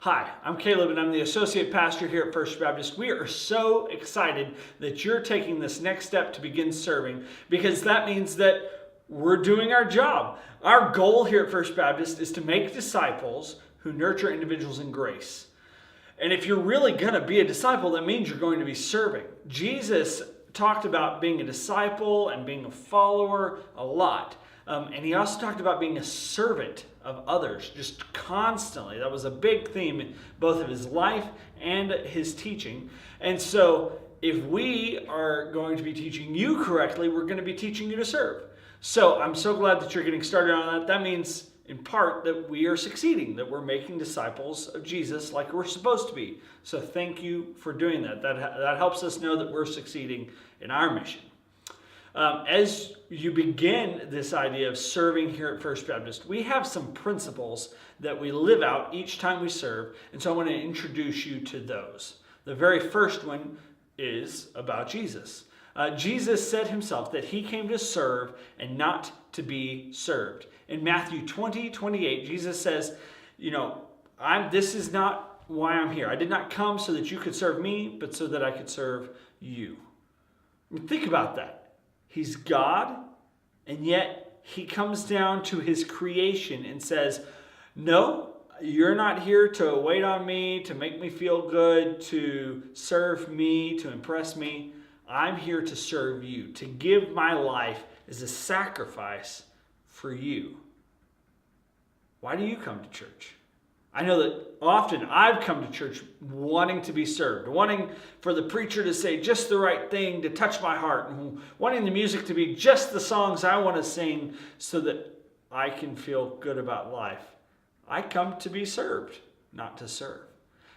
Hi, I'm Caleb and I'm the Associate Pastor here at First Baptist. We are so excited that you're taking this next step to begin serving because that means that we're doing our job. Our goal here at First Baptist is to make disciples who nurture individuals in grace. And if you're really going to be a disciple, that means you're going to be serving. Jesus talked about being a disciple and being a follower a lot. And he also talked about being a servant of others, just constantly. That was a big theme in both of his life and his teaching. And so if we are going to be teaching you correctly, we're going to be teaching you to serve. So I'm so glad that you're getting started on that. That means, in part, that we are succeeding, that we're making disciples of Jesus like we're supposed to be. So thank you for doing that. That helps us know that we're succeeding in our mission. As you begin this idea of serving here at First Baptist, we have some principles that we live out each time we serve, and so I want to introduce you to those. The very first one is about Jesus. Jesus said himself that he came to serve and not to be served. In Matthew 20:28, Jesus says, this is not why I'm here. I did not come so that you could serve me, but so that I could serve you. I mean, think about that. He's God, and yet he comes down to his creation and says, no, you're not here to wait on me, to make me feel good, to serve me, to impress me. I'm here to serve you, to give my life as a sacrifice for you. Why do you come to church? I know that often I've come to church wanting to be served, wanting for the preacher to say just the right thing to touch my heart, and wanting the music to be just the songs I want to sing so that I can feel good about life. I come to be served, not to serve.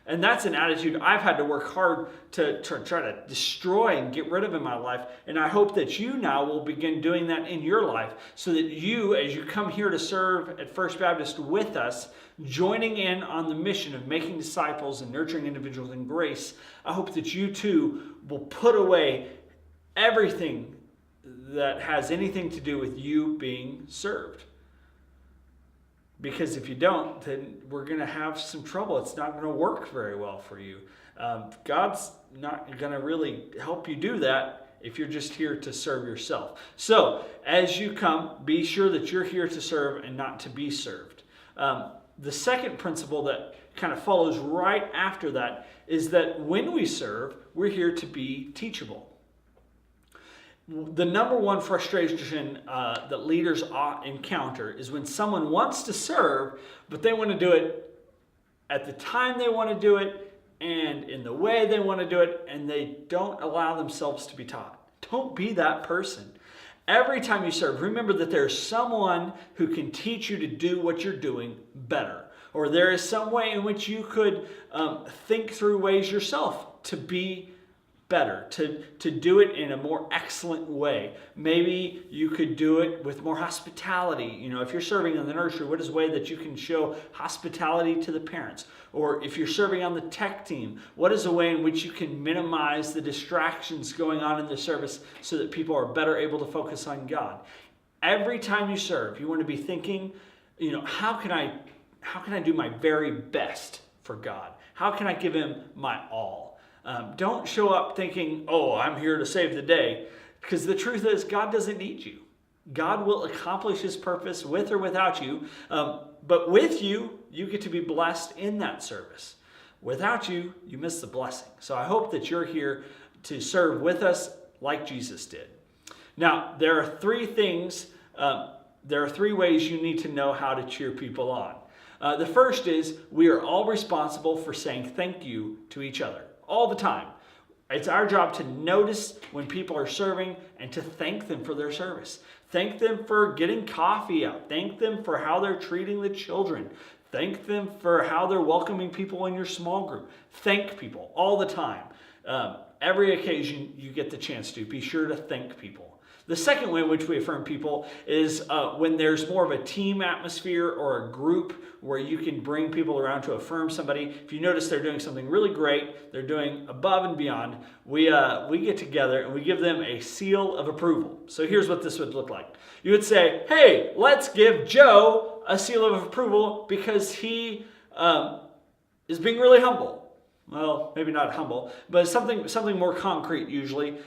And that's an attitude I've had to work hard to try to destroy and get rid of in my life. And I hope that you now will begin doing that in your life so that you, as you come here to serve at First Baptist with us, joining in on the mission of making disciples and nurturing individuals in grace, I hope that you too will put away everything that has anything to do with you being served. Because if you don't, then we're going to have some trouble. It's not going to work very well for you. God's not going to really help you do that if you're just here to serve yourself. So, as you come, be sure that you're here to serve and not to be served. The second principle that kind of follows right after that is that when we serve, we're here to be teachable. The number one frustration that leaders encounter is when someone wants to serve, but they want to do it at the time they want to do it and in the way they want to do it, and they don't allow themselves to be taught. Don't be that person. Every time you serve, remember that there's someone who can teach you to do what you're doing better. Or there is some way in which you could think through ways yourself to be better, to do it in a more excellent way. Maybe you could do it with more hospitality. If you're serving in the nursery, what is a way that you can show hospitality to the parents? Or if you're serving on the tech team, what is a way in which you can minimize the distractions going on in the service so that people are better able to focus on God? Every time you serve, you want to be thinking, how can I do my very best for God? How can I give him my all? Don't show up thinking, I'm here to save the day. Because the truth is, God doesn't need you. God will accomplish his purpose with or without you. But with you, you get to be blessed in that service. Without you, you miss the blessing. So I hope that you're here to serve with us like Jesus did. Now, there are three ways you need to know how to cheer people on. The first is we are all responsible for saying thank you to each other. All the time. It's our job to notice when people are serving and to thank them for their service. Thank them for getting coffee out. Thank them for how they're treating the children. Thank them for how they're welcoming people in your small group. Thank people all the time. Every occasion you get the chance to, be sure to thank people. The second way in which we affirm people is when there's more of a team atmosphere or a group where you can bring people around to affirm somebody. If you notice they're doing something really great, they're doing above and beyond, we get together and we give them a seal of approval. So here's what this would look like. You would say, hey, let's give Joe a seal of approval because he is being really humble. Well, maybe not humble, but something more concrete usually.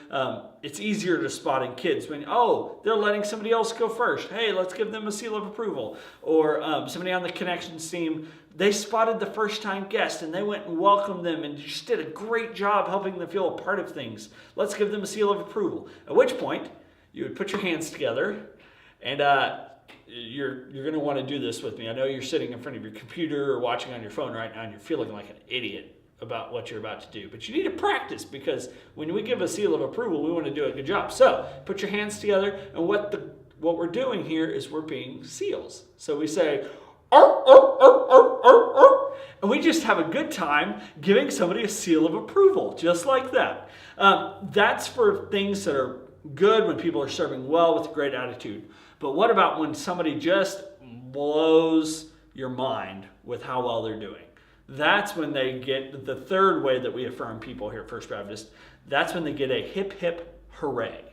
It's easier to spot in kids when, oh, they're letting somebody else go first. Hey, let's give them a seal of approval. Or somebody on the connections team, they spotted the first-time guest and they went and welcomed them and just did a great job helping them feel a part of things. Let's give them a seal of approval. At which point, you would put your hands together and you're going to want to do this with me. I know you're sitting in front of your computer or watching on your phone right now and you're feeling like an idiot about what you're about to do. But you need to practice, because when we give a seal of approval, we want to do a good job. So put your hands together, and what we're doing here is we're being seals. So we say, arr, arr, arr, arr, arr, arr, and we just have a good time giving somebody a seal of approval, just like that. That's for things that are good, when people are serving well with a great attitude. But what about when somebody just blows your mind with how well they're doing? That's when they get the third way that we affirm people here at First Baptist. That's when they get a hip, hip, hooray.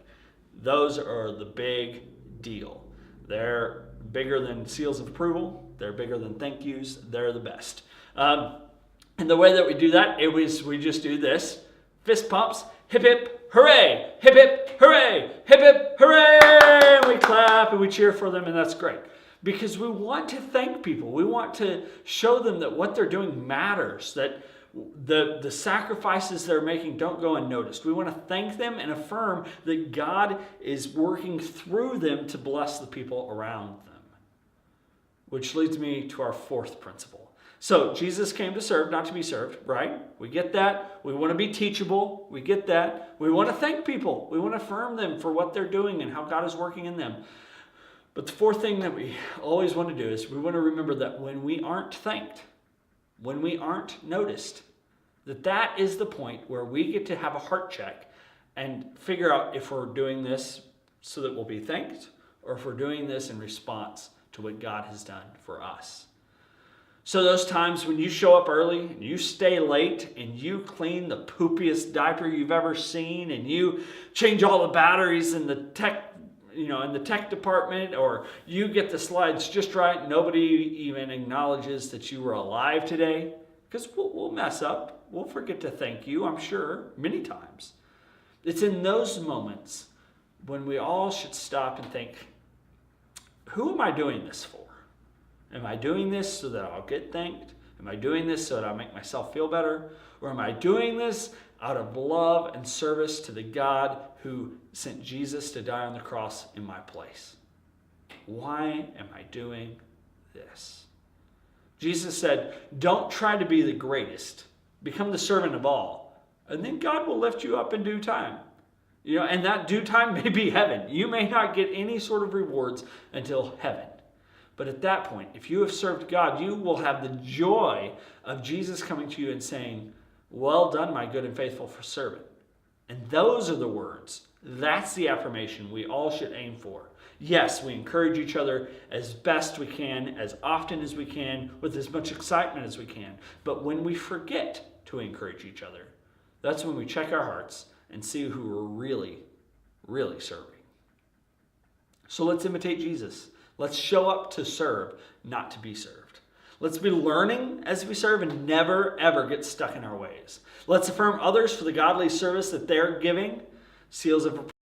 Those are the big deal. They're bigger than seals of approval. They're bigger than thank yous. They're the best. And the way that we do that, we just do this. Fist pumps, hip, hip, hooray, hip, hip, hooray, hip, hip, hooray. And we clap and we cheer for them, and that's great. Because we want to thank people. We want to show them that what they're doing matters, that the sacrifices they're making don't go unnoticed. We want to thank them and affirm that God is working through them to bless the people around them. Which leads me to our fourth principle. So Jesus came to serve, not to be served, right? We get that. We want to be teachable. We get that. We want to thank people. We want to affirm them for what they're doing and how God is working in them. But the fourth thing that we always want to do is we want to remember that when we aren't thanked, when we aren't noticed, that is the point where we get to have a heart check and figure out if we're doing this so that we'll be thanked, or if we're doing this in response to what God has done for us. So those times when you show up early and you stay late and you clean the poopiest diaper you've ever seen and you change all the batteries in the tech department, or you get the slides just right, nobody even acknowledges that you were alive today, because we'll mess up. We'll forget to thank you, I'm sure, many times. It's in those moments when we all should stop and think, who am I doing this for? Am I doing this so that I'll get thanked? Am I doing this so that I'll make myself feel better? Or am I doing this out of love and service to the God who sent Jesus to die on the cross in my place? Why am I doing this? Jesus said, don't try to be the greatest. Become the servant of all. And then God will lift you up in due time. And that due time may be heaven. You may not get any sort of rewards until heaven. But at that point, if you have served God, you will have the joy of Jesus coming to you and saying, well done, my good and faithful servant. And those are the words. That's the affirmation we all should aim for. Yes, we encourage each other as best we can, as often as we can, with as much excitement as we can. But when we forget to encourage each other, that's when we check our hearts and see who we're really, really serving. So let's imitate Jesus. Let's show up to serve, not to be served. Let's be learning as we serve and never, ever get stuck in our ways. Let's affirm others for the godly service that they're giving. Seals of